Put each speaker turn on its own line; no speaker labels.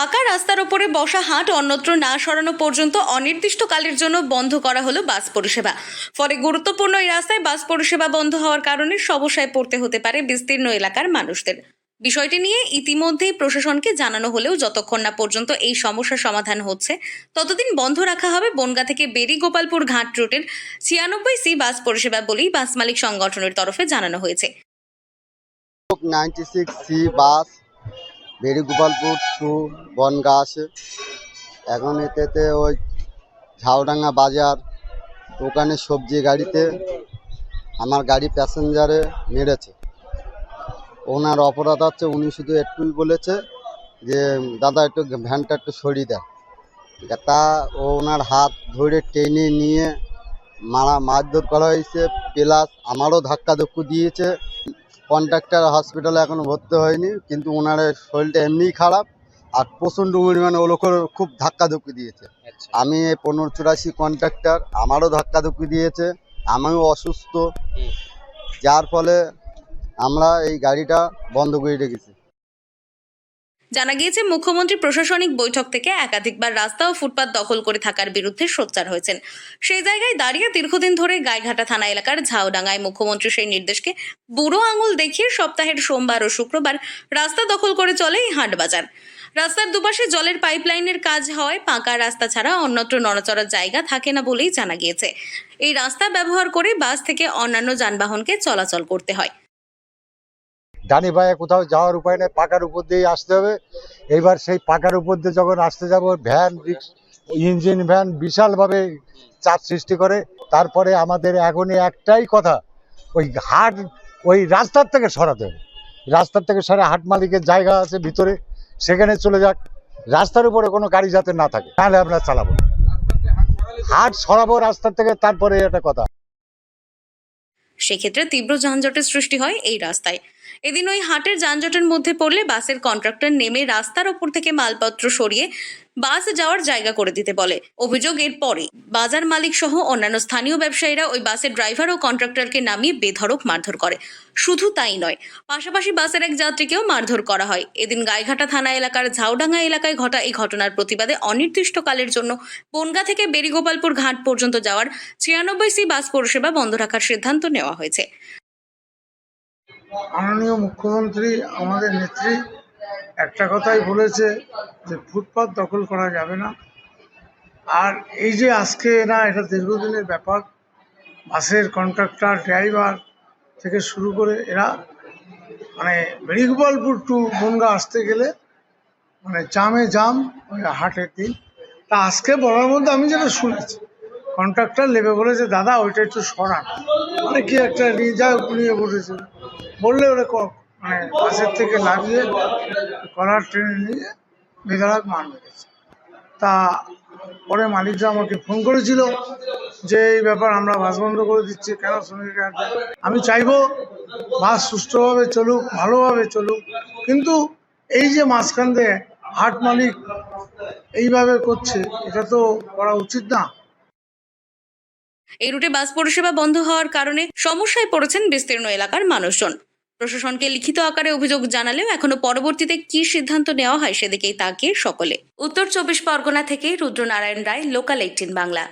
পাকা রাস্তার ওপরে বসা হাট অন্যত্র না সরানো পর্যন্ত অনির্দিষ্টকালের জন্য বন্ধ করা হলো বাস পরিষেবা। ফলে গুরুত্বপূর্ণ এই রাস্তায় বাস পরিষেবা বন্ধ হওয়ার কারণে সমস্যায় পড়তে হতে পারে বিস্তীর্ণ এলাকার মানুষদের। বিষয়টি নিয়ে ইতিমধ্যেই প্রশাসনকে জানানো হলেও যতক্ষণ না পর্যন্ত এই সমস্যার সমাধান হচ্ছে ততদিন বন্ধ রাখা হবে বনগাঁ থেকে বেরিগোপালপুর ঘাট রুটের 96C বাস পরিষেবা বলেই বাস মালিক সংগঠনের তরফে জানানো হয়েছে।
96C বাস বেরিগোপালপুর টু বনগাঁ আসে। এখন এতে ওই ঝাউডাঙ্গা বাজার ওখানে সবজি গাড়িতে আমার গাড়ি প্যাসেঞ্জারে মেরেছে। ওনার অপরাধ হচ্ছে, উনি শুধু একটুই বলেছে যে দাদা একটু ভ্যানটা একটু সরিয়ে দেয়, তা ওনার হাত ধরে টেনে নিয়ে মারধর করা হয়েছে, প্লাস আমারও ধাক্কাধুক্কু দিয়েছে। কন্ট্রাক্টর হসপিটালে এখনো ভর্তি হয়নি, কিন্তু ওনার শরীরটা এমনিই খারাপ আর প্রচণ্ড পরিমাণে ও লোকের খুব ধাক্কাধুক্কি দিয়েছে। আমি 1584 কন্ট্রাক্টর, আমারও ধাক্কাধুক্কি দিয়েছে, আমিও অসুস্থ, যার ফলে আমরা এই গাড়িটা বন্ধ করে রেখেছি।
জানা গিয়েছে, মুখ্যমন্ত্রী প্রশাসনিক বৈঠক থেকে একাধিকবার রাস্তা ও ফুটপাত দখল করে থাকার বিরুদ্ধে সোচ্চার হয়েছেন। সেই জায়গায় দাঁড়িয়ে দীর্ঘদিন ধরে গাইঘাটা থানা এলাকার ঝাউডাঙ্গায় মুখ্যমন্ত্রী সেই নির্দেশকে বুড়ো আঙুল দেখিয়ে সপ্তাহের সোমবার ও শুক্রবার রাস্তা দখল করে চলে এই হাট বাজার। রাস্তার দুপাশে জলের পাইপলাইনের কাজ হওয়ায় পাকা রাস্তা ছাড়া অন্যত্র নড়াচড়ার জায়গা থাকে না বলেই জানা গিয়েছে। এই রাস্তা ব্যবহার করে বাস থেকে অন্যান্য যানবাহনকে চলাচল করতে হয়।
ডানি ভাইয়ে কোথাও যাওয়ার উপায় নেই, পাকার উপর দিয়েই আসতে হবে। এইবার সেই পাকার উপর দিয়ে যখন আসতে যাব, ভ্যান ইঞ্জিন ভ্যান বিশালভাবে চাপ সৃষ্টি করে। তারপরে আমাদের এখনই একটাই কথা, ওই রাস্তার থেকে সরাতে হবে। রাস্তার থেকে সরে হাট মালিকের জায়গা আছে ভিতরে, সেখানে চলে যাক। রাস্তার উপরে কোনো গাড়ি যাতে না থাকে, তাহলে আমরা চালাবো। হাট সরাবো রাস্তার থেকে, তারপরে এটা কথা।
সেক্ষেত্রে তীব্র যানজটের সৃষ্টি হয় এই রাস্তায়। এদিন ওই হাটের যানজটের মধ্যে পড়লে বাসের কন্ট্রাক্টর নেমে রাস্তার ওপর থেকে মালপত্র সরিয়ে বাস যাওয়ার জায়গা করে দিতে বলে। অভিযোগ, এর পরে বাজার মালিক সহ অন্যান্য স্থানীয় ব্যবসায়ীরা ওই বাসের ড্রাইভার ও কন্ট্রাক্টরকে নামিয়ে বেধড়ক মারধর করে। শুধু তাই নয়, পাশাপাশি বাসের এক যাত্রীকেও মারধর করা হয়। এদিন গাইঘাটা থানা এলাকার ঝাউডাঙ্গা এলাকায় ঘটা এই ঘটনার প্রতিবাদে অনির্দিষ্টকালের জন্য বনগাঁ থেকে বেরিগোপালপুর ঘাট পর্যন্ত যাওয়ার 96C বাস পরিষেবা বন্ধ রাখার সিদ্ধান্ত নেওয়া হয়েছে।
মাননীয় মুখ্যমন্ত্রী আমাদের নেত্রী একটা কথাই বলেছে যে ফুটপাত দখল করা যাবে না। আর এই যে আজকে না, এটা দীর্ঘদিনের ব্যাপার। বাসের কন্ট্রাক্টর, ড্রাইভার থেকে শুরু করে এরা মানে বেরিগোপালপুর টু বনগাঁ আসতে গেলে মানে জামে জাম ওই হাটের দিন। তা আজকে বলার মধ্যে আমি যেটা শুনেছি, কন্ট্রাক্টর লেবে বলেছে দাদা ওইটা একটু সরান, মানে কি একটা নিয়ে বসেছে, বললে ওরা মানে বাসের থেকে লাগিয়ে কলার ট্রেনে নিয়ে বেধড়ক মার মেরেছে। তা পরে মালিকরা আমাকে ফোন করেছিল যে এই ব্যাপার, আমরা বাস বন্ধ করে দিচ্ছি, কেন শ্রমিকরা। আমি চাইবো বাস সুষ্ঠুভাবে চলুক, ভালোভাবে চলুক, কিন্তু এই যে মাঝখান দিয়ে হাট মালিক এইভাবে করছে, এটা তো করা উচিত না।
এই রুটে বাস পরিষেবা বন্ধ হওয়ার কারণে সমস্যায় পড়েছেন বিস্তীর্ণ এলাকার মানুষজন। প্রশাসনকে লিখিত আকারে অভিযোগ জানালেও এখনো পরবর্তীতে কি সিদ্ধান্ত নেওয়া হয় সেদিকেই তাকিয়ে সকলে। উত্তর 24 পরগনা থেকে রুদ্রনারায়ণ রায়, লোকাল 18 বাংলা।